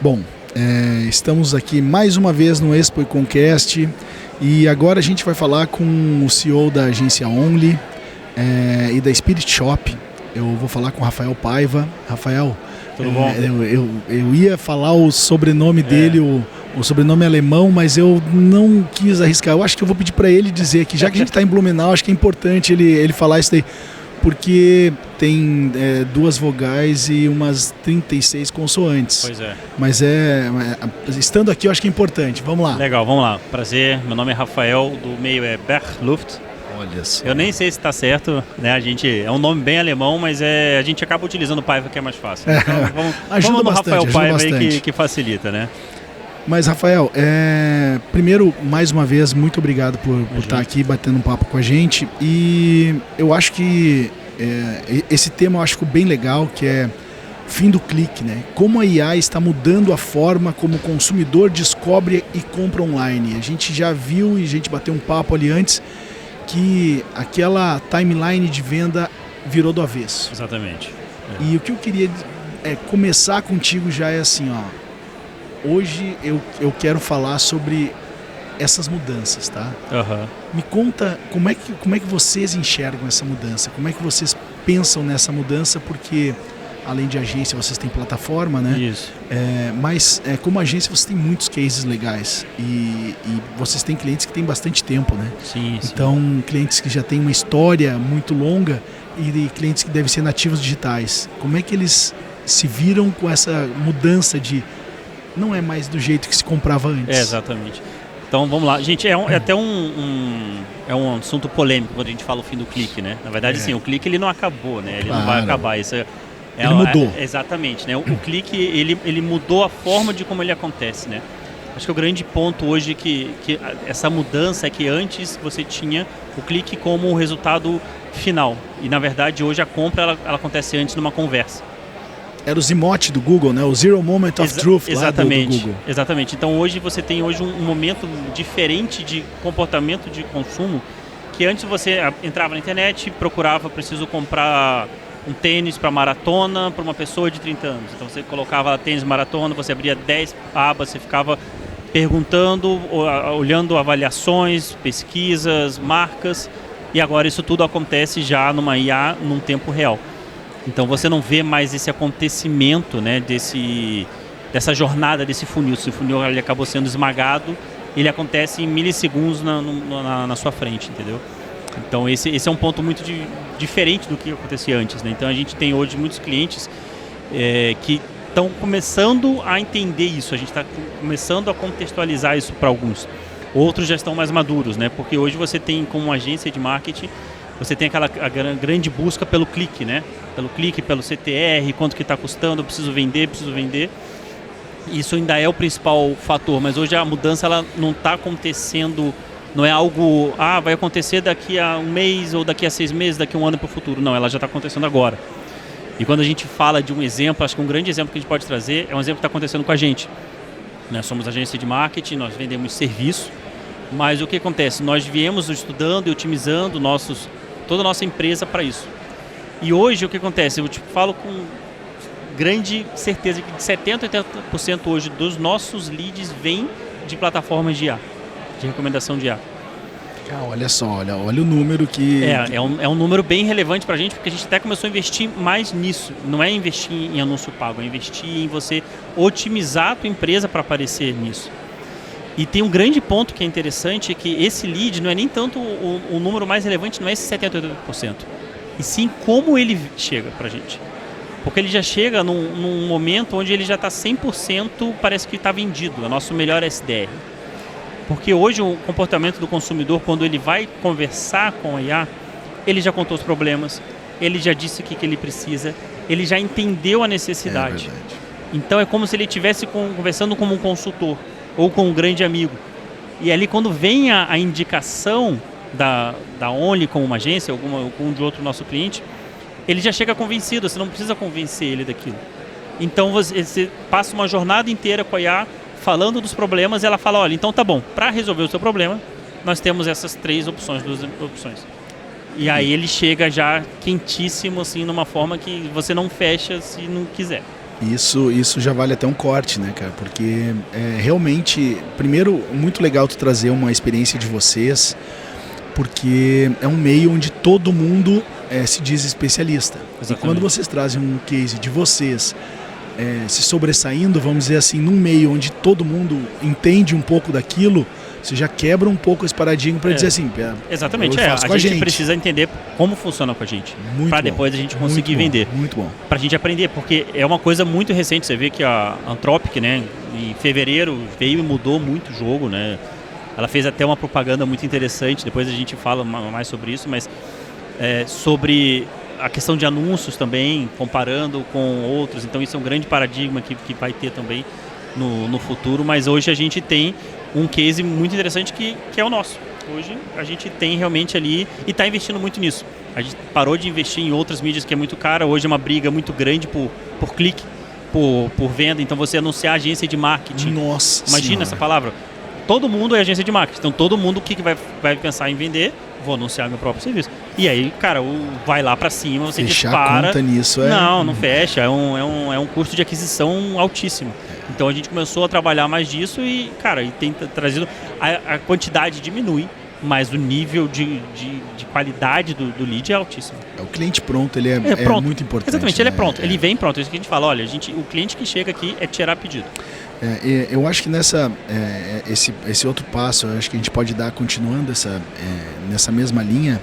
Bom, estamos aqui mais uma vez no Expo Concast e agora a gente vai falar com o CEO da agência Only e da Spirit Shop. Eu vou falar com o Rafael Paiva. Rafael, tudo bom? Eu ia falar o sobrenome dele, o sobrenome alemão, mas eu não quis arriscar. Eu acho que eu vou pedir para ele dizer aqui, já que a gente está em Blumenau, acho que é importante ele falar isso daí, porque tem duas vogais e umas 36 consoantes. Pois é. Mas estando aqui eu acho que é importante. Vamos lá. Legal, vamos lá. Prazer, meu nome é Rafael, do meio é Bergluft. Olha só. Eu nem sei se está certo, né? É um nome bem alemão, mas a gente acaba utilizando o Paiva, que é mais fácil. Então, ajuda bastante, Rafael Paiva bastante. Aí que facilita, né? Mas, Rafael, primeiro, mais uma vez, muito obrigado por estar aqui batendo um papo com a gente. E eu acho que esse tema eu acho bem legal, que é fim do clique, né? Como a IA está mudando a forma como o consumidor descobre e compra online. A gente já viu e a gente bateu um papo ali antes que aquela timeline de venda virou do avesso. Exatamente. E o que eu queria começar contigo já é assim, ó. Hoje eu quero falar sobre essas mudanças, tá? Uhum. Me conta como é que vocês enxergam essa mudança, como é que vocês pensam nessa mudança, porque além de agência vocês têm plataforma, né? Isso. Mas como agência vocês têm muitos cases legais e vocês têm clientes que têm bastante tempo, né? Sim. Então clientes que já têm uma história muito longa e clientes que devem ser nativos digitais. Como é que eles se viram com essa mudança de não é mais do jeito que se comprava antes? Exatamente. Então vamos lá. Gente, é até um assunto polêmico quando a gente fala o fim do clique, né? Na verdade, sim, o clique ele não acabou, né? Ele não vai acabar. Isso ele mudou. Exatamente, né? O clique ele mudou a forma de como ele acontece, né? Acho que o grande ponto hoje que essa mudança é que antes você tinha o clique como o resultado final. E na verdade hoje a compra ela acontece antes numa conversa. Era o Zimote do Google, né? O Zero Moment of Truth lá do Google. Exatamente. Então você tem um momento diferente de comportamento de consumo, que antes você entrava na internet, procurava, preciso comprar um tênis para maratona para uma pessoa de 30 anos. Então você colocava tênis maratona, você abria 10 abas, você ficava perguntando, olhando avaliações, pesquisas, marcas, e agora isso tudo acontece já numa IA num tempo real. Então você não vê mais esse acontecimento, né, dessa jornada, desse funil. Esse funil ele acabou sendo esmagado, ele acontece em milissegundos na sua frente, entendeu? Então esse é um ponto muito diferente do que acontecia antes, né? Então a gente tem hoje muitos clientes que estão começando a entender isso, a gente está começando a contextualizar isso para alguns. Outros já estão mais maduros, né? Porque hoje você tem como agência de marketing, você tem a grande busca pelo clique, né? Pelo clique, pelo CTR, quanto que está custando, eu preciso vender. Isso ainda é o principal fator, mas hoje a mudança ela não está acontecendo, não é algo, vai acontecer daqui a um mês, ou daqui a 6 meses, daqui a um ano para o futuro. Não, ela já está acontecendo agora. E quando a gente fala de um exemplo, acho que um grande exemplo que a gente pode trazer é um exemplo que está acontecendo com a gente. Nós somos agência de marketing, nós vendemos serviço, mas o que acontece? Nós viemos estudando e otimizando toda a nossa empresa para isso. E hoje o que acontece? Eu te falo com grande certeza que de 70% a 80% hoje dos nossos leads vêm de plataformas de IA, de recomendação de IA. Olha só, olha o número que... É um número bem relevante para a gente, porque a gente até começou a investir mais nisso. Não é investir em anúncio pago, é investir em você otimizar a tua empresa para aparecer nisso. E tem um grande ponto que é interessante, é que esse lead não é nem tanto o número mais relevante, não é esse 70% ou 80%, e sim como ele chega para a gente. Porque ele já chega num momento onde ele já está 100%, parece que está vendido, é o nosso melhor SDR. Porque hoje o comportamento do consumidor, quando ele vai conversar com a IA, ele já contou os problemas, ele já disse o que ele precisa, ele já entendeu a necessidade. Então é como se ele estivesse conversando como um consultor ou com um grande amigo. E ali quando vem a indicação da Only como uma agência, ou com de outro nosso cliente, ele já chega convencido, você não precisa convencer ele daquilo. Então você passa uma jornada inteira com a IA falando dos problemas, e ela fala, olha, então tá bom, para resolver o seu problema, nós temos essas 3 opções, 2 opções. E aí ele chega já quentíssimo, assim, numa forma que você não fecha se não quiser. Isso já vale até um corte, né, cara? Porque realmente, primeiro, muito legal tu trazer uma experiência de vocês, porque é um meio onde todo mundo se diz especialista. Exatamente. E quando vocês trazem um case de vocês se sobressaindo, vamos dizer assim, num meio onde todo mundo entende um pouco daquilo, você já quebra um pouco esse paradigma para dizer assim... Exatamente, a gente precisa entender como funciona com a gente, para depois a gente conseguir vender. Muito bom. Para a gente aprender, porque é uma coisa muito recente, você vê que a Anthropic, né, em fevereiro veio e mudou muito o jogo, né? Ela fez até uma propaganda muito interessante, depois a gente fala mais sobre isso, mas sobre a questão de anúncios também, comparando com outros, então isso é um grande paradigma que vai ter também no futuro, mas hoje a gente tem um case muito interessante que é o nosso. Hoje a gente tem realmente ali e está investindo muito nisso. A gente parou de investir em outras mídias que é muito cara, hoje é uma briga muito grande por clique, por venda, então você anunciar agência de marketing. Nossa Imagina senhora. essa palavra. Todo mundo é agência de marketing, então todo mundo o que vai pensar em vender? Vou anunciar meu próprio serviço. E aí, cara, vai lá pra cima, você fechar dispara. Conta nisso Não fecha, é um custo de aquisição altíssimo. Então a gente começou a trabalhar mais disso e, cara, e tem trazido... A quantidade diminui, mas o nível de qualidade do lead é altíssimo. O cliente pronto, ele é muito importante. Exatamente, ele é pronto, ele vem pronto. É isso que a gente fala, olha, o cliente que chega aqui é tirar pedido. Eu acho que esse outro passo, eu acho que a gente pode dar, continuando nessa mesma linha,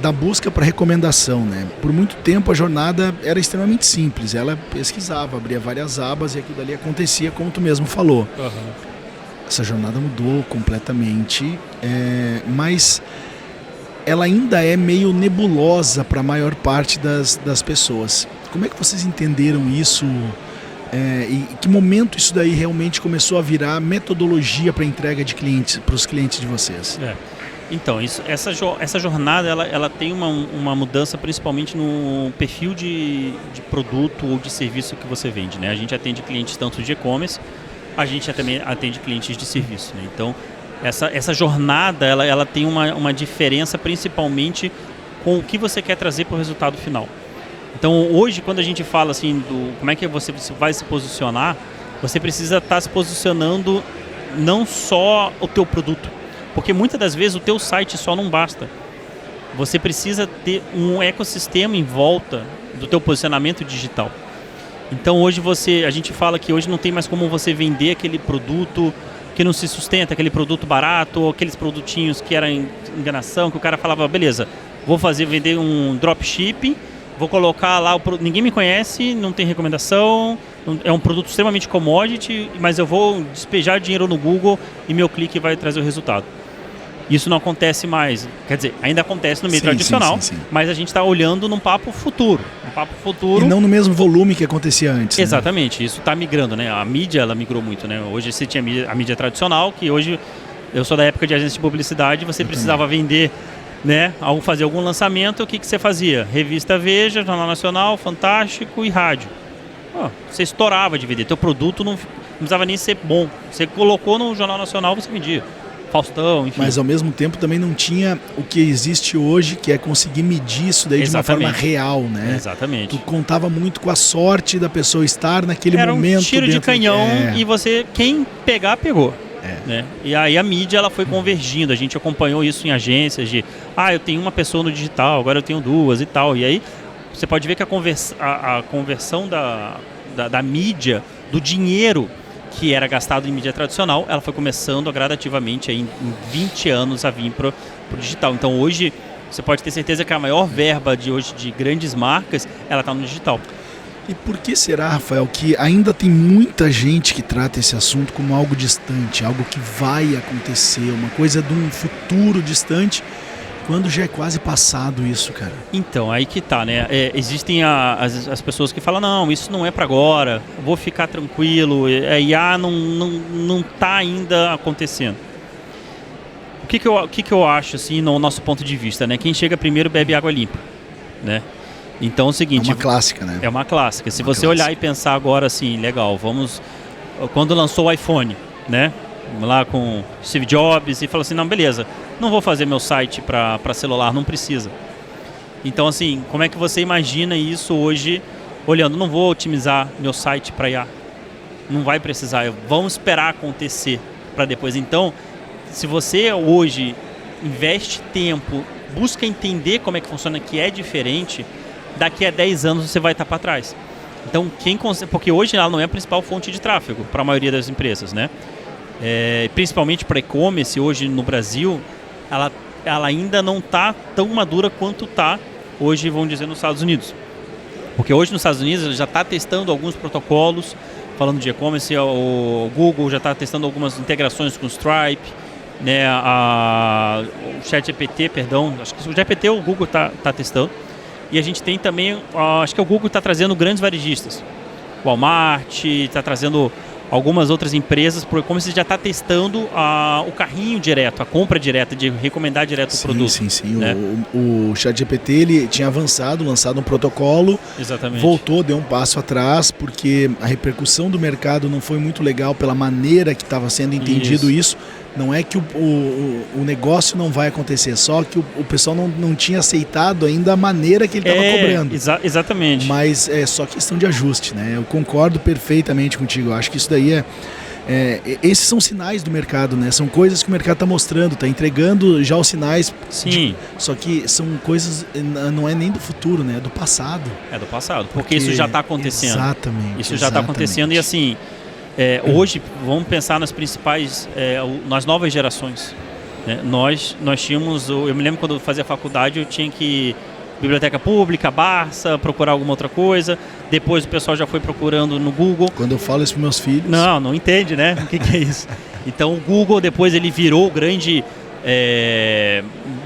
da busca para recomendação, né? Por muito tempo a jornada era extremamente simples, ela pesquisava, abria várias abas e aquilo dali acontecia como tu mesmo falou. Uhum. Essa jornada mudou completamente, mas ela ainda é meio nebulosa para a maior parte das pessoas. Como é que vocês entenderam isso? E que momento isso daí realmente começou a virar metodologia para entrega de clientes, para os clientes de vocês? Então, essa jornada ela tem uma mudança principalmente no perfil de produto ou de serviço que você vende, né? A gente atende clientes tanto de e-commerce, a gente também atende clientes de serviço, né? Então, essa jornada ela tem uma diferença principalmente com o que você quer trazer para o resultado final. Então, hoje, quando a gente fala assim como é que você vai se posicionar, você precisa estar se posicionando não só o teu produto, porque muitas das vezes o teu site só não basta. Você precisa ter um ecossistema em volta do teu posicionamento digital. Então, hoje a gente fala que hoje não tem mais como você vender aquele produto que não se sustenta, aquele produto barato, ou aqueles produtinhos que era enganação, que o cara falava, beleza, vou vender um dropshipping, vou colocar lá, ninguém me conhece, não tem recomendação, é um produto extremamente commodity, mas eu vou despejar dinheiro no Google e meu clique vai trazer o resultado. Isso não acontece mais, quer dizer, ainda acontece no meio tradicional, sim. Mas a gente está olhando num papo futuro. E não no mesmo volume que acontecia antes. Exatamente, né? Isso está migrando, né? A mídia, ela migrou muito, né? Hoje você tinha a mídia tradicional, que hoje, eu sou da época de agência de publicidade, você precisava vender, né? Fazer algum lançamento, o que você fazia? Revista Veja, Jornal Nacional, Fantástico e rádio. Você estourava de vender. Teu produto não precisava nem ser bom. Você colocou no Jornal Nacional, você vendia. Faustão, enfim. Mas ao mesmo tempo também não tinha o que existe hoje, que é conseguir medir isso daí de uma forma real, né? Exatamente. Tu contava muito com a sorte da pessoa estar naquele momento. Era um tiro de canhão e quem pegar, pegou. Né? E aí a mídia ela foi convergindo, a gente acompanhou isso em agências eu tenho uma pessoa no digital, agora eu tenho duas e tal. E aí você pode ver que a conversão da mídia, do dinheiro que era gastado em mídia tradicional, ela foi começando gradativamente em 20 anos a vir para o digital. Então hoje você pode ter certeza que a maior verba de hoje de grandes marcas, ela está no digital. E por que será, Rafael, que ainda tem muita gente que trata esse assunto como algo distante, algo que vai acontecer, uma coisa de um futuro distante, quando já é quase passado isso, cara? Então, aí que tá, né? Existem as pessoas que falam, não, isso não é para agora, vou ficar tranquilo, IA não tá ainda acontecendo. O que eu acho, assim, no nosso ponto de vista, né? Quem chega primeiro bebe água limpa, né? Então é o seguinte... É uma clássica, né? É uma clássica. Se você olhar e pensar agora assim, legal, quando lançou o iPhone, né? Lá com Steve Jobs e falou assim, não, beleza, não vou fazer meu site para celular, não precisa. Então assim, como é que você imagina isso hoje olhando, não vou otimizar meu site para IA. Não vai precisar, vamos esperar acontecer para depois. Então, se você hoje investe tempo, busca entender como é que funciona, que é diferente, daqui a 10 anos você vai estar para trás. Então, porque hoje ela não é a principal fonte de tráfego para a maioria das empresas, né? Principalmente para e-commerce, hoje no Brasil, ela ainda não está tão madura quanto está hoje, vamos dizer, nos Estados Unidos. Porque hoje nos Estados Unidos ela já está testando alguns protocolos, falando de e-commerce, o Google já está testando algumas integrações com o Stripe, né? O ChatGPT, perdão, acho que o GPT o Google está testando. E a gente tem também, acho que o Google está trazendo grandes varejistas. O Walmart está trazendo algumas outras empresas, porque como você já está testando o carrinho direto, a compra direta, de recomendar direto o produto. Sim. Né? O ChatGPT ele tinha lançado um protocolo, exatamente. Voltou, deu um passo atrás, porque a repercussão do mercado não foi muito legal pela maneira que estava sendo entendido isso. Não é que o negócio não vai acontecer, só que o pessoal não tinha aceitado ainda a maneira que ele estava cobrando. Exatamente. Mas é só questão de ajuste, né? Eu concordo perfeitamente contigo. Eu acho que isso daí esses são sinais do mercado, né? São coisas que o mercado está mostrando, está entregando já os sinais. Sim. Só que são coisas, não é nem do futuro, né? É do passado. É do passado, porque isso já está acontecendo. Exatamente. Isso já está acontecendo e assim... hoje, vamos pensar nas principais, nas novas gerações. Né? Nós tínhamos, eu me lembro quando eu fazia faculdade, eu tinha que biblioteca pública, Barça, procurar alguma outra coisa. Depois o pessoal já foi procurando no Google. Quando eu falo isso para meus filhos... Não entende, né? O que é isso? Então o Google depois ele virou grande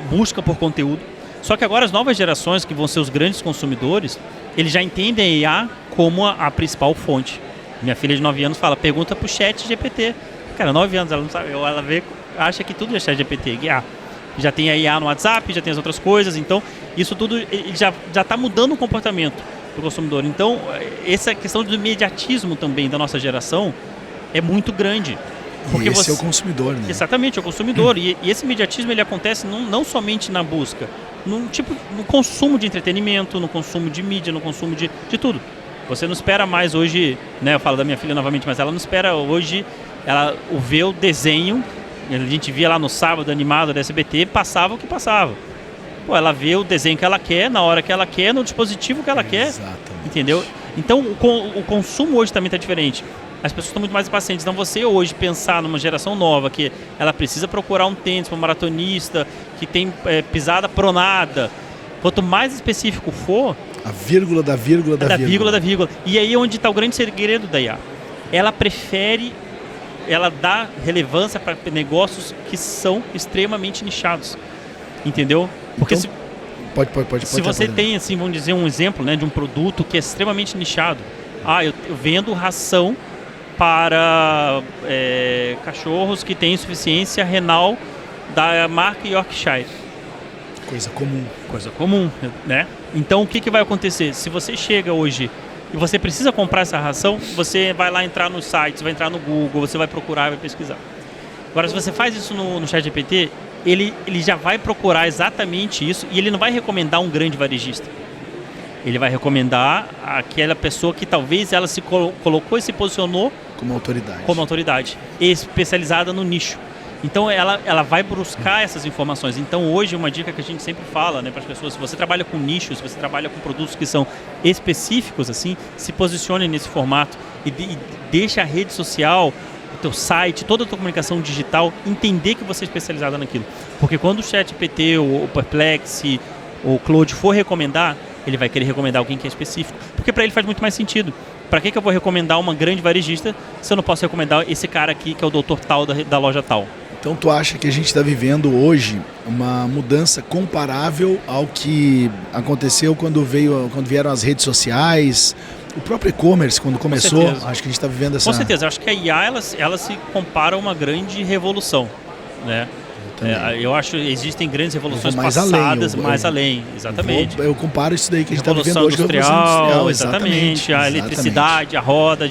busca por conteúdo. Só que agora as novas gerações, que vão ser os grandes consumidores, eles já entendem a IA como a principal fonte. Minha filha de 9 anos fala, pergunta pro ChatGPT. Cara, 9 anos, ela não sabe, ela acha que tudo é ChatGPT. Já tem a IA no WhatsApp, já tem as outras coisas, então isso tudo já está mudando o comportamento do consumidor. Então, essa questão do imediatismo também da nossa geração é muito grande. Porque esse é o consumidor, né? Exatamente, é o consumidor. E esse imediatismo ele acontece não somente na busca, no consumo de entretenimento, no consumo de mídia, no consumo de tudo. Você não espera mais hoje, né? Eu falo da minha filha novamente, mas ela não espera hoje ver o desenho. A gente via lá no sábado animado da SBT, passava o que passava. Pô, ela vê o desenho que ela quer, na hora que ela quer, no dispositivo que ela quer. Entendeu? Então o consumo hoje também está diferente. As pessoas estão muito mais impacientes. Então você hoje pensar numa geração nova, que ela precisa procurar um tênis para um maratonista, que tem pisada pronada. Quanto mais específico for... A vírgula da vírgula da vírgula. Da vírgula. E aí é onde está o grande segredo da IA. Ela dá relevância para negócios que são extremamente nichados. Entendeu? Porque então, pode se você tem, assim, vamos dizer, um exemplo, né, de um produto que é extremamente nichado. Eu vendo ração para cachorros que têm insuficiência renal da marca Yorkshire. Coisa comum, né? Então o que vai acontecer? Se você chega hoje e você precisa comprar essa ração, você vai lá entrar nos sites, vai entrar no Google, você vai procurar, vai pesquisar. Agora, se você faz isso no ChatGPT, ele já vai procurar exatamente isso e ele não vai recomendar um grande varejista. Ele vai recomendar aquela pessoa que talvez ela se colocou e se posicionou como autoridade, especializada no nicho. Então ela vai buscar essas informações. Então hoje uma dica que a gente sempre fala, né, para as pessoas, se você trabalha com nichos, se você trabalha com produtos que são específicos, assim, se posicione nesse formato e deixa a rede social, o teu site, toda a tua comunicação digital entender que você é especializado naquilo. Porque quando o ChatGPT, o Perplexity, o Claude for recomendar, ele vai querer recomendar alguém que é específico. Porque para ele faz muito mais sentido. Para que eu vou recomendar uma grande varejista se eu não posso recomendar esse cara aqui que é o doutor tal da loja tal? Então tu acha que a gente está vivendo hoje uma mudança comparável ao que aconteceu quando vieram as redes sociais, o próprio e-commerce quando começou? Acho que a gente está vivendo essa... Com certeza, eu acho que a IA ela se compara a uma grande revolução, né? Eu acho que existem grandes revoluções passadas, mais além, exatamente. Eu comparo isso daí que a gente está vivendo hoje com a Revolução Industrial, exatamente, a eletricidade, a roda.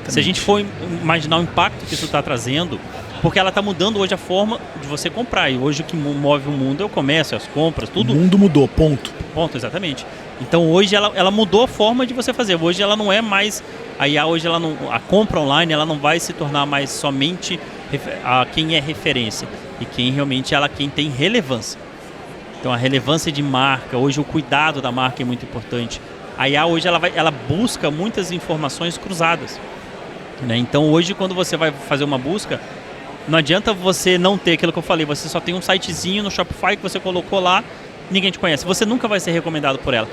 Se a gente for imaginar o impacto que isso está trazendo, porque ela está mudando hoje a forma de você comprar. E hoje o que move o mundo é o comércio, as compras, tudo. O mundo mudou, ponto. Ponto, exatamente. Então hoje ela mudou a forma de você fazer. Hoje ela não é mais a IA, hoje a compra online ela não vai se tornar mais somente a quem é referência e quem realmente quem tem relevância. Então a relevância de marca, hoje o cuidado da marca é muito importante. A IA hoje ela busca muitas informações cruzadas, né? Então hoje quando você vai fazer uma busca, não adianta você não ter aquilo que eu falei, você só tem um sitezinho no Shopify que você colocou lá, ninguém te conhece, você nunca vai ser recomendado por ela.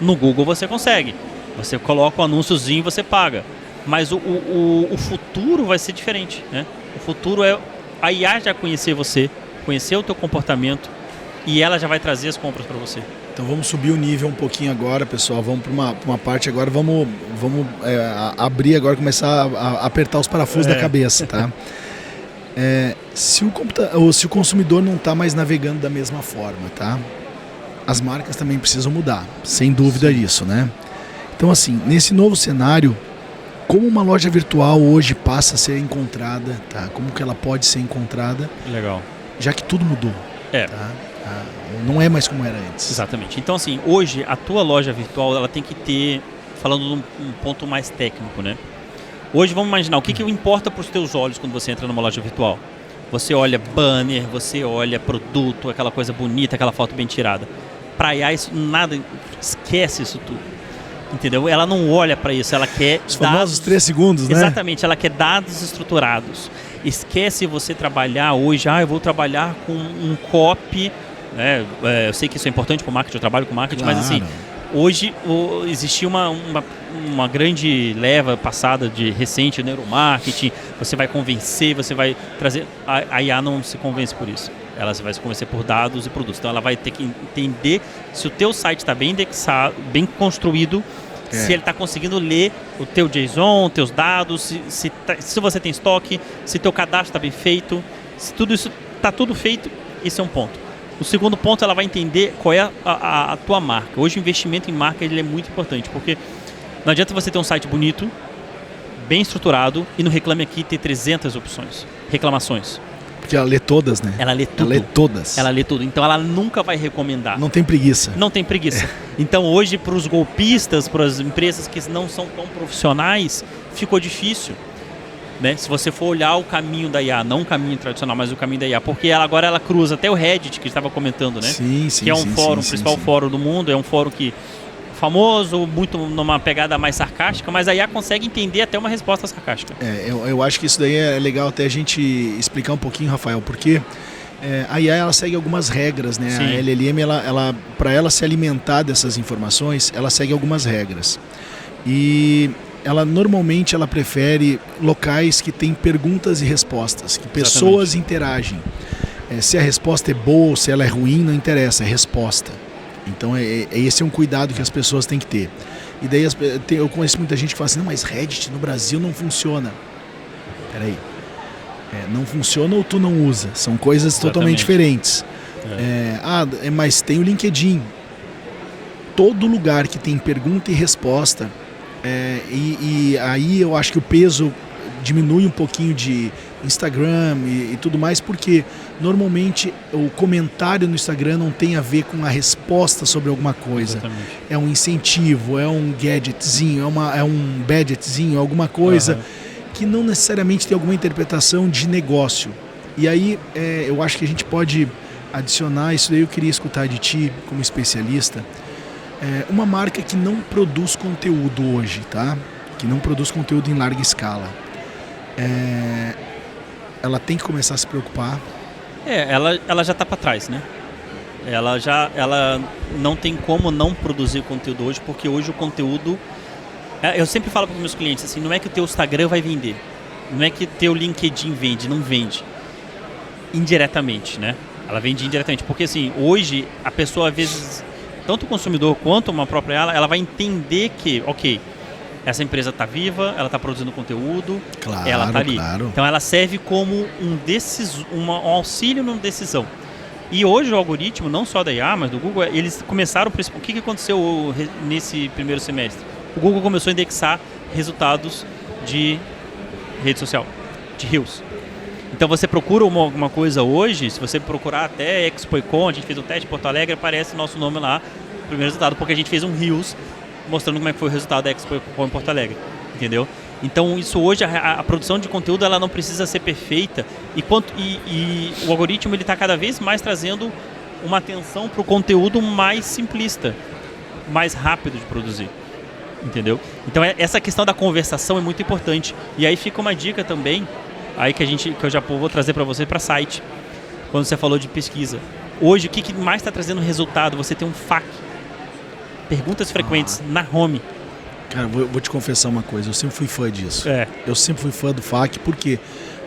No Google você consegue, você coloca um anúnciozinho e você paga, mas o futuro vai ser diferente, né? O futuro é a IA já conhecer você, conhecer o teu comportamento e ela já vai trazer as compras para você. Então vamos subir o nível um pouquinho agora, pessoal, vamos para uma parte agora, vamos abrir agora, começar a apertar os parafusos da cabeça, tá? Se o consumidor não está mais navegando da mesma forma, tá? As marcas também precisam mudar, sem dúvida disso, né? Então assim, nesse novo cenário, como uma loja virtual hoje passa a ser encontrada, tá? Como que ela pode ser encontrada? Legal. Já que tudo mudou, tá? Não é mais como era antes. Exatamente. Então assim, hoje a tua loja virtual ela tem que ter, falando de um ponto mais técnico, né? Hoje vamos imaginar o que importa para os teus olhos quando você entra numa loja virtual. Você olha banner, você olha produto, aquela coisa bonita, aquela foto bem tirada. Para IA isso nada, esquece isso tudo. Entendeu? Ela não olha para isso, ela quer os famosos 3 segundos, né? Exatamente, ela quer dados estruturados. Esquece você trabalhar hoje, eu vou trabalhar com um copy, né? Eu sei que isso é importante para o marketing, eu trabalho com marketing, claro. Mas assim, hoje existia uma grande leva passada de recente neuromarketing, você vai convencer, você vai trazer, a IA não se convence por isso. Ela vai se convencer por dados e produtos. Então ela vai ter que entender se o teu site está bem indexado, bem construído, se ele está conseguindo ler o teu JSON, teus dados, se você tem estoque, se teu cadastro está bem feito, se tudo isso está tudo feito, esse é um ponto. O segundo ponto, ela vai entender qual é a tua marca. Hoje o investimento em marca ele é muito importante, porque não adianta você ter um site bonito, bem estruturado, e no Reclame Aqui ter 300 reclamações. Porque ela lê todas, né? Ela lê tudo. Ela lê todas. Ela lê tudo. Então ela nunca vai recomendar. Não tem preguiça. Não tem preguiça. Então hoje, para os golpistas, para as empresas que não são tão profissionais, ficou difícil. Né? Se você for olhar o caminho da IA, não o caminho tradicional, mas o caminho da IA, porque agora ela cruza até o Reddit, que estava comentando, né? Sim, que é um fórum, o principal fórum do mundo, é um fórum que famoso, muito numa pegada mais sarcástica, mas a IA consegue entender até uma resposta sarcástica. Eu acho que isso daí é legal até a gente explicar um pouquinho, Rafael, porque a IA ela segue algumas regras, né? Sim. A LLM, para ela se alimentar dessas informações, ela segue algumas regras. E ela normalmente prefere locais que tem perguntas e respostas, que pessoas interagem. Se a resposta é boa ou se ela é ruim, não interessa, é resposta. Então esse é um cuidado que as pessoas têm que ter. E daí eu conheço muita gente que fala assim, não, mas Reddit no Brasil não funciona. Peraí, não funciona ou tu não usa? São coisas totalmente diferentes. Mas tem o LinkedIn. Todo lugar que tem pergunta e resposta, e aí eu acho que o peso diminui um pouquinho de Instagram e tudo mais, porque normalmente o comentário no Instagram não tem a ver com a resposta sobre alguma coisa. Exatamente. É um incentivo, é um gadgetzinho, é um badgetzinho, alguma coisa que não necessariamente tem alguma interpretação de negócio. E aí eu acho que a gente pode adicionar, isso daí eu queria escutar de ti como especialista, uma marca que não produz conteúdo hoje, tá? Que não produz conteúdo em larga escala. Ela tem que começar a se preocupar. Ela já está para trás, né? Ela não tem como não produzir conteúdo hoje, porque hoje o conteúdo... Eu sempre falo para os meus clientes assim, não é que o teu Instagram vai vender, não é que o teu LinkedIn vende, não vende. Indiretamente, né? Ela vende indiretamente, porque assim, hoje a pessoa às vezes, tanto o consumidor quanto uma própria ela vai entender que, ok, essa empresa está viva, ela está produzindo conteúdo, ela está ali. Claro. Então ela serve como um auxílio numa decisão. E hoje o algoritmo, não só da IA, mas do Google, eles começaram... O que aconteceu nesse primeiro semestre? O Google começou a indexar resultados de rede social, de Reels. Então você procura alguma coisa hoje, se você procurar até Expo e Con, a gente fez um teste em Porto Alegre, aparece nosso nome lá, primeiro resultado, porque a gente fez um Reels mostrando como é que foi o resultado da Expo em Porto Alegre, entendeu? Então isso hoje, a produção de conteúdo ela não precisa ser perfeita e o algoritmo ele está cada vez mais trazendo uma atenção para o conteúdo mais simplista, mais rápido de produzir, entendeu? Então essa questão da conversação é muito importante. E aí fica uma dica também, aí que eu já vou trazer para você para site, quando você falou de pesquisa. Hoje o que mais está trazendo resultado? Você tem um FAQ, perguntas frequentes na home. Cara, vou te confessar uma coisa, eu sempre fui fã disso. Eu sempre fui fã do FAQ, por quê?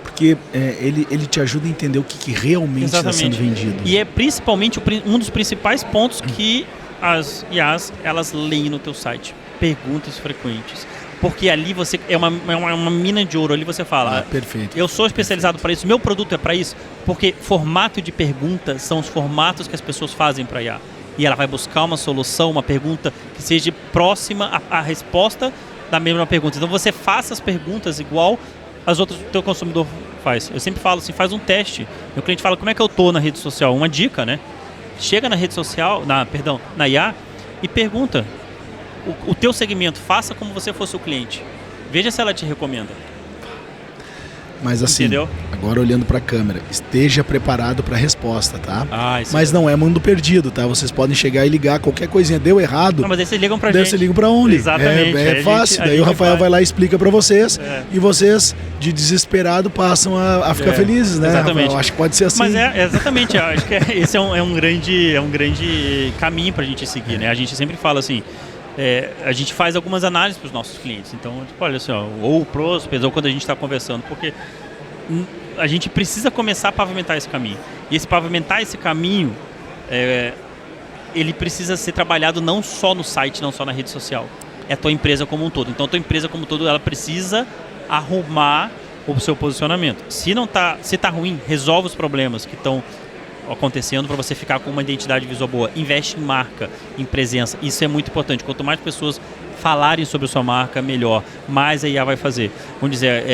Porque ele te ajuda a entender o que realmente está sendo vendido. E é principalmente um dos principais pontos que as IAs, elas leem no teu site. Perguntas frequentes. Porque ali você é uma mina de ouro, ali você fala, perfeito. Eu sou especializado para isso, meu produto é para isso, porque formato de pergunta são os formatos que as pessoas fazem para IA. E ela vai buscar uma solução, uma pergunta que seja próxima à resposta da mesma pergunta. Então você faça as perguntas igual as outras que o teu consumidor faz. Eu sempre falo assim, faz um teste. Meu cliente fala, como é que eu tô na rede social? Uma dica, né? Chega na rede social, na IA e pergunta o teu segmento, faça como você fosse o cliente. Veja se ela te recomenda. Mas assim, entendeu? Agora olhando para a câmera, esteja preparado para a resposta, tá? Mas é. não é mundo perdido, tá? Vocês podem chegar e ligar, qualquer coisinha deu errado. Não, mas aí vocês ligam pra gente. Vocês ligam para onde? Exatamente. É fácil, daí o Rafael vai lá e explica para vocês e vocês, de desesperado, passam a ficar felizes, né? Exatamente. Rafael? Acho que pode ser assim. Mas exatamente, acho que esse é um grande caminho pra gente seguir, né? A gente sempre fala assim, a gente faz algumas análises para os nossos clientes. Então, olha assim, ou prospects, ou quando a gente está conversando, porque a gente precisa começar a pavimentar esse caminho. E pavimentar esse caminho, ele precisa ser trabalhado não só no site, não só na rede social. É a tua empresa como um todo. Então, a tua empresa como um todo, ela precisa arrumar o seu posicionamento. Se tá ruim, resolve os problemas que estão acontecendo para você ficar com uma identidade visual boa. Investe em marca, em presença. Isso é muito importante. Quanto mais pessoas falarem sobre a sua marca, melhor. Mais a IA vai fazer. Vamos dizer,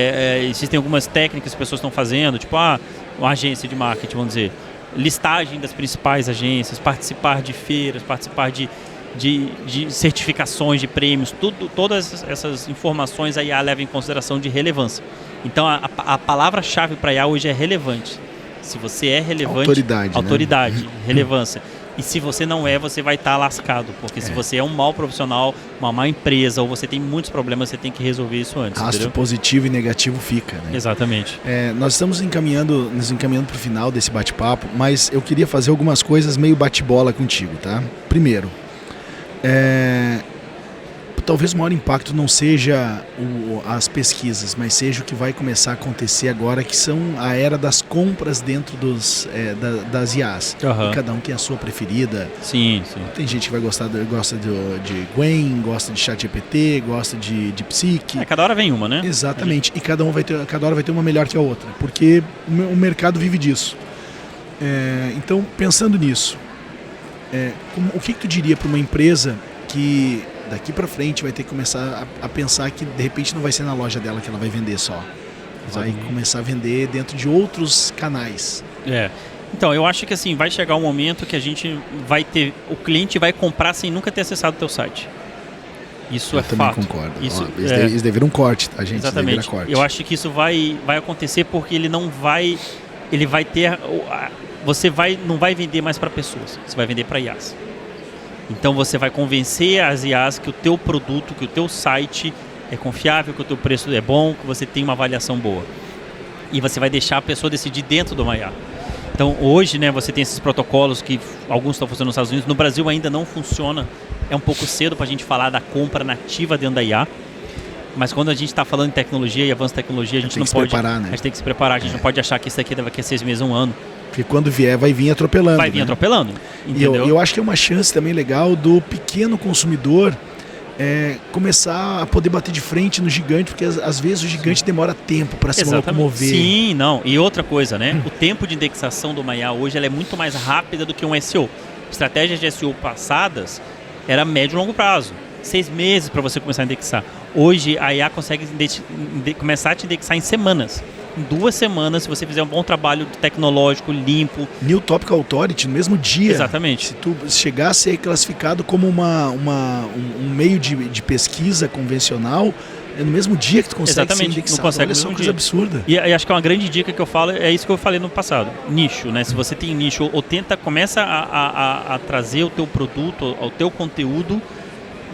existem algumas técnicas que as pessoas estão fazendo, tipo uma agência de marketing, vamos dizer, listagem das principais agências, participar de feiras, participar de certificações, de prêmios, todas essas informações a IA leva em consideração de relevância. Então a palavra-chave para a IA hoje é relevante. Se você é relevante, autoridade, relevância. E se você não você vai estar lascado. Porque se você é um mau profissional, uma má empresa, ou você tem muitos problemas, você tem que resolver isso antes. Rastro positivo e negativo fica, né? Exatamente. Nós estamos nos encaminhando para o final desse bate-papo, mas eu queria fazer algumas coisas meio bate-bola contigo, tá? Primeiro, talvez o maior impacto não seja as pesquisas, mas seja o que vai começar a acontecer agora, que são a era das compras dentro das IAs. Uhum. E cada um tem a sua preferida. Sim. Tem gente que gosta de Gwen, gosta de ChatGPT, gosta de Psyche. Cada hora vem uma, né? Exatamente. E cada hora vai ter uma melhor que a outra, porque o mercado vive disso. Então, pensando nisso, o que tu diria para uma empresa que daqui para frente vai ter que começar a pensar que de repente não vai ser na loja dela que ela vai vender só. Vai começar a vender dentro de outros canais. Então, eu acho que assim, vai chegar um momento que a gente vai ter, o cliente vai comprar sem nunca ter acessado o teu site. Isso é fato. Eu também concordo. Isso deveria um corte, tá, gente? Exatamente. Corte. Eu acho que isso vai acontecer porque ele vai ter, não vai vender mais para pessoas, você vai vender para IAs. Então você vai convencer as IAs que o teu produto, que o teu site é confiável, que o teu preço é bom, que você tem uma avaliação boa. E você vai deixar a pessoa decidir dentro do IA. Então hoje, né, você tem esses protocolos que alguns estão funcionando nos Estados Unidos. No Brasil ainda não funciona. É um pouco cedo para a gente falar da compra nativa dentro da IA. Mas quando a gente está falando em tecnologia e avanço de tecnologia, a gente não pode... Preparar, né? A gente tem que se preparar. A gente não pode achar que isso aqui daqui a 6 meses, 1 ano. Porque quando vier, vai vir atropelando. Vai vir atropelando, entendeu? E eu acho que é uma chance também legal do pequeno consumidor começar a poder bater de frente no gigante, porque às vezes o gigante demora tempo para se locomover. Sim, não. E outra coisa, né? O tempo de indexação do IA hoje ela é muito mais rápida do que um SEO. Estratégias de SEO passadas era médio e longo prazo. 6 meses para você começar a indexar. Hoje a IA consegue começar a te indexar em semanas. em 2 semanas, se você fizer um bom trabalho tecnológico, limpo. New Topic Authority, no mesmo dia. Exatamente. Se tu chegar a ser classificado como um meio de pesquisa convencional, é no mesmo dia que tu consegue ser indexado. Não consegue. Olha só, coisa absurda. E acho que é uma grande dica que eu falo, é isso que eu falei no passado. Nicho, né? Se você tem nicho, ou começa a trazer o teu produto, o teu conteúdo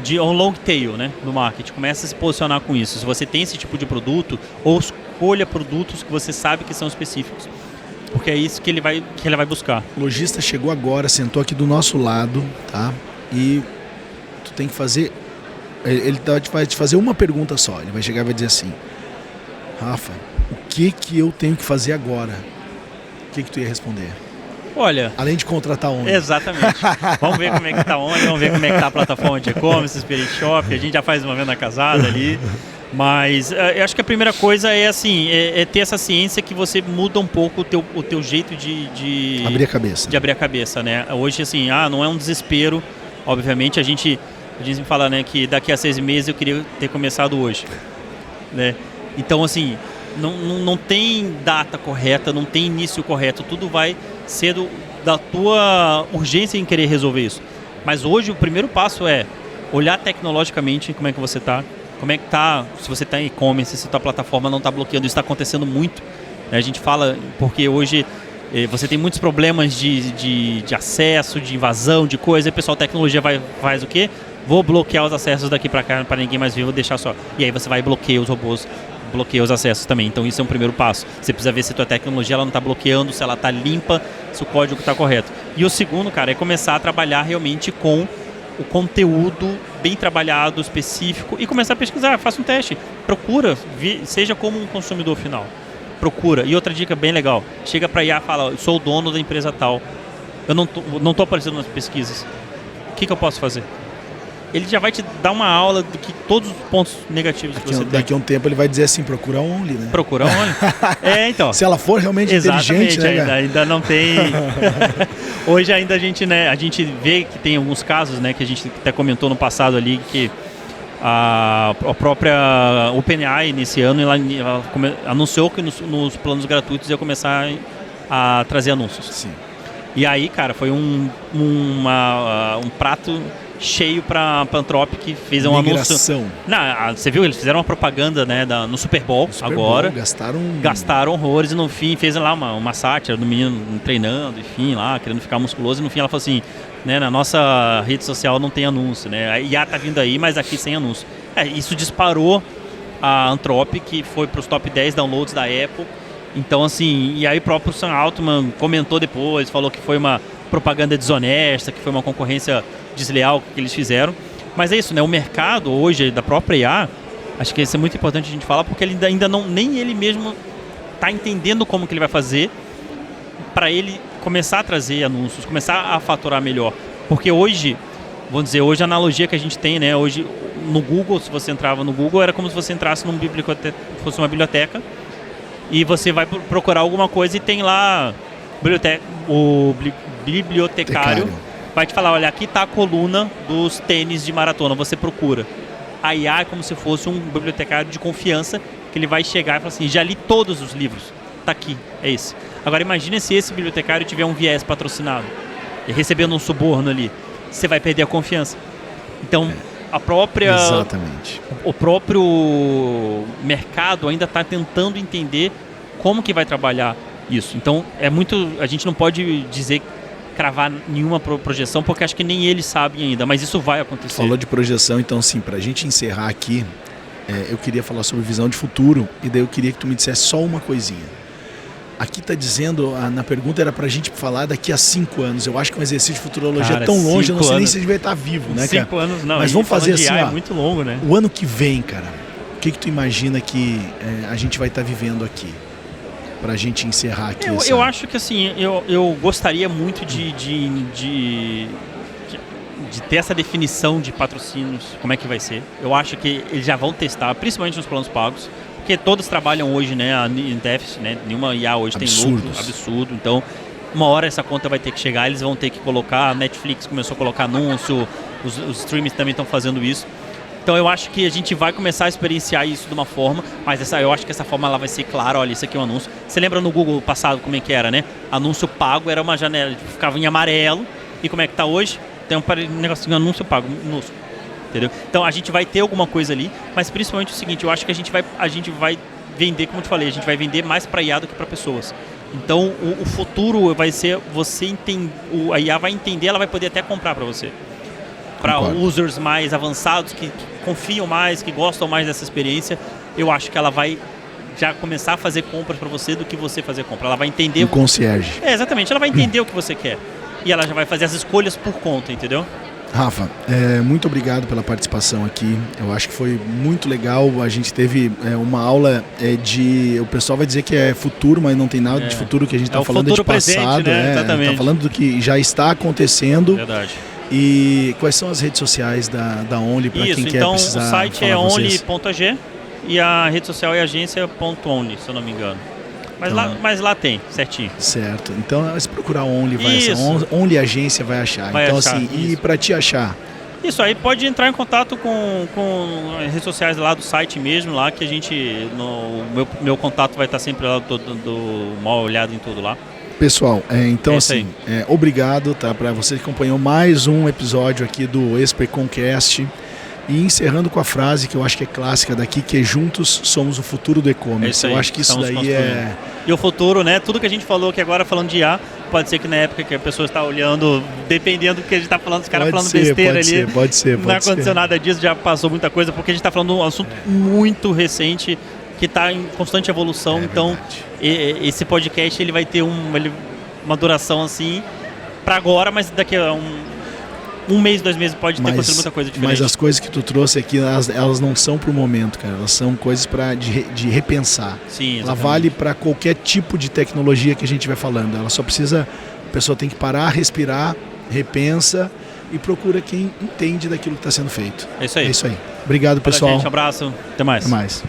de um long tail, né, no marketing. Começa a se posicionar com isso. Se você tem esse tipo de produto, ou escolha produtos que você sabe que são específicos. Porque é isso que ele vai buscar. O lojista chegou agora, sentou aqui do nosso lado, tá? E tu tem que fazer... Ele vai te fazer uma pergunta só. Ele vai chegar e vai dizer assim: Rafa, o que eu tenho que fazer agora? O que tu ia responder? Olha... Além de contratar onde? Exatamente. Vamos ver como é que tá onde, vamos ver como é que tá a plataforma de e-commerce, Spirit Shop. A gente já faz uma venda casada ali. Mas eu acho que a primeira coisa é assim, é ter essa ciência que você muda um pouco o teu jeito de abrir a cabeça. De abrir a cabeça, né? Hoje, assim, não é um desespero. Obviamente, a gente me fala, né, que daqui a 6 meses eu queria ter começado hoje, né? Então, assim, não tem data correta, não tem início correto. Tudo vai ser da tua urgência em querer resolver isso. Mas hoje o primeiro passo é olhar tecnologicamente como é que você está. Como é que tá, se você está em e-commerce, se a tua plataforma não está bloqueando, isso está acontecendo muito, né? A gente fala, porque hoje você tem muitos problemas de acesso, de invasão, de coisa, e o pessoal da tecnologia faz o quê? Vou bloquear os acessos daqui para cá, para ninguém mais ver, vou deixar só. E aí você vai bloquear os robôs, bloqueia os acessos também. Então isso é um primeiro passo. Você precisa ver se a tua tecnologia ela não está bloqueando, se ela está limpa, se o código está correto. E o segundo, cara, é começar a trabalhar realmente com o conteúdo bem trabalhado, específico, e começar a pesquisar, faça um teste, procura, seja como um consumidor final, procura. E outra dica bem legal, chega para IA e fala, eu sou o dono da empresa tal, eu não tô aparecendo nas pesquisas, o que eu posso fazer? Ele já vai te dar uma aula do que todos os pontos negativos que você tem. Daqui a um tempo ele vai dizer assim, procura only, né? Procura only. Então. Se ela for realmente inteligente, né? Ainda não tem... Hoje ainda a gente vê que tem alguns casos, né, que a gente até comentou no passado ali, que a própria OpenAI nesse ano ela anunciou que nos planos gratuitos ia começar a trazer anúncios. Sim. E aí, cara, foi um prato cheio para a Anthropic, que fez um anúncio. Você viu? Eles fizeram uma propaganda, né, no Super Bowl agora. Gastaram horrores e no fim fez lá uma sátira do menino treinando, enfim, lá, querendo ficar musculoso. E no fim ela falou assim, né, na nossa rede social não tem anúncio, né? A IA tá vindo aí, mas aqui sem anúncio. Isso disparou a Anthropic, que foi para os top 10 downloads da Apple. Então, assim, e aí o próprio Sam Altman comentou depois, falou que foi uma propaganda desonesta, que foi uma concorrência desleal que eles fizeram. Mas é isso, né? O mercado hoje da própria IA, acho que isso é muito importante a gente falar, porque ele ainda nem ele mesmo está entendendo como que ele vai fazer para ele começar a trazer anúncios, começar a faturar melhor. Porque hoje, vamos dizer, hoje a analogia que a gente tem, né? Hoje no Google, se você entrava no Google, era como se você entrasse fosse uma biblioteca e você vai procurar alguma coisa e tem lá o bibliotecário vai te falar, olha, aqui está a coluna dos tênis de maratona, você procura. A IA é como se fosse um bibliotecário de confiança, que ele vai chegar e falar assim, já li todos os livros, tá aqui, é esse. Agora imagine se esse bibliotecário tiver um viés patrocinado, e recebendo um suborno ali, você vai perder a confiança. Então, Exatamente. O próprio mercado ainda está tentando entender como que vai trabalhar isso. Então, a gente não pode cravar nenhuma projeção, porque acho que nem eles sabem ainda, mas isso vai acontecer. Falou de projeção, então sim, para a gente encerrar aqui, eu queria falar sobre visão de futuro, e daí eu queria que tu me dissesse só uma coisinha. Aqui está dizendo, na pergunta era para a gente falar daqui a 5 anos. Eu acho que um exercício de futurologia é tão longe, eu não sei nem se a gente vai estar vivo, né, cara? 5 anos não, mas vamos fazer assim, é muito longo, né? O ano que vem, cara, o que tu imagina que a gente vai estar vivendo aqui? Pra gente encerrar aqui. Eu acho que assim, eu gostaria muito de ter essa definição de patrocínios, como é que vai ser. Eu acho que eles já vão testar, principalmente nos planos pagos, porque todos trabalham hoje, né, em déficit, né? Nenhuma IA hoje tem lucro absurdo. Então, uma hora essa conta vai ter que chegar, eles vão ter que colocar. A Netflix começou a colocar anúncio, os streamers também estão fazendo isso. Então eu acho que a gente vai começar a experienciar isso de uma forma, mas eu acho que essa forma ela vai ser clara, olha, isso aqui é um anúncio. Você lembra no Google passado como é que era, né? Anúncio pago era uma janela, ficava em amarelo, e como é que tá hoje? Tem um negocinho, anúncio pago, minúsculo, entendeu? Então a gente vai ter alguma coisa ali, mas principalmente o seguinte, eu acho que a gente vai vender, como eu te falei, a gente vai vender mais para IA do que para pessoas. Então o futuro vai ser você entender, a IA vai entender, ela vai poder até comprar para você. Para users mais avançados, que confiam mais, que gostam mais dessa experiência, eu acho que ela vai já começar a fazer compras para você do que você fazer compra. Ela vai entender... Um concierge. Exatamente, ela vai entender o que você quer. E ela já vai fazer as escolhas por conta, entendeu? Rafa, muito obrigado pela participação aqui. Eu acho que foi muito legal. A gente teve uma aula de... O pessoal vai dizer que é futuro, mas não tem nada de futuro, que a gente está falando de passado. Presente, né? Exatamente. Está falando do que já está acontecendo. Verdade. E quais são as redes sociais da Only para quem quer precisar? O site é only.ag e a rede social é agência.only, se eu não me engano. Mas lá tem, certinho. Certo. Então, se procurar Only, Only Agência vai achar. E para te achar? Isso aí, pode entrar em contato com as redes sociais lá do site mesmo, lá que a gente, meu contato vai estar sempre lá, do mal olhado em tudo lá. Pessoal, então obrigado, tá, para você que acompanhou mais um episódio aqui do ExpertComcast. E encerrando com a frase que eu acho que é clássica daqui, que é juntos somos o futuro do e-commerce. Eu acho que isso daí é... E o futuro, né? Tudo que a gente falou aqui agora, falando de IA, pode ser que na época que a pessoa está olhando, dependendo do que a gente está falando, os caras falando besteira ali. Pode ser. Não aconteceu nada disso, já passou muita coisa, porque a gente está falando de um assunto muito recente, que está em constante evolução. Então, esse podcast ele vai ter uma duração assim para agora, mas daqui a um mês, 2 meses pode ter acontecido muita coisa diferente. Mas as coisas que tu trouxe aqui, elas não são pro momento, cara. Elas são coisas de repensar. Sim, ela vale para qualquer tipo de tecnologia que a gente vai falando. Ela só precisa... A pessoa tem que parar, respirar, repensa e procura quem entende daquilo que está sendo feito. É isso aí. Obrigado, pessoal. Gente, um abraço. Até mais.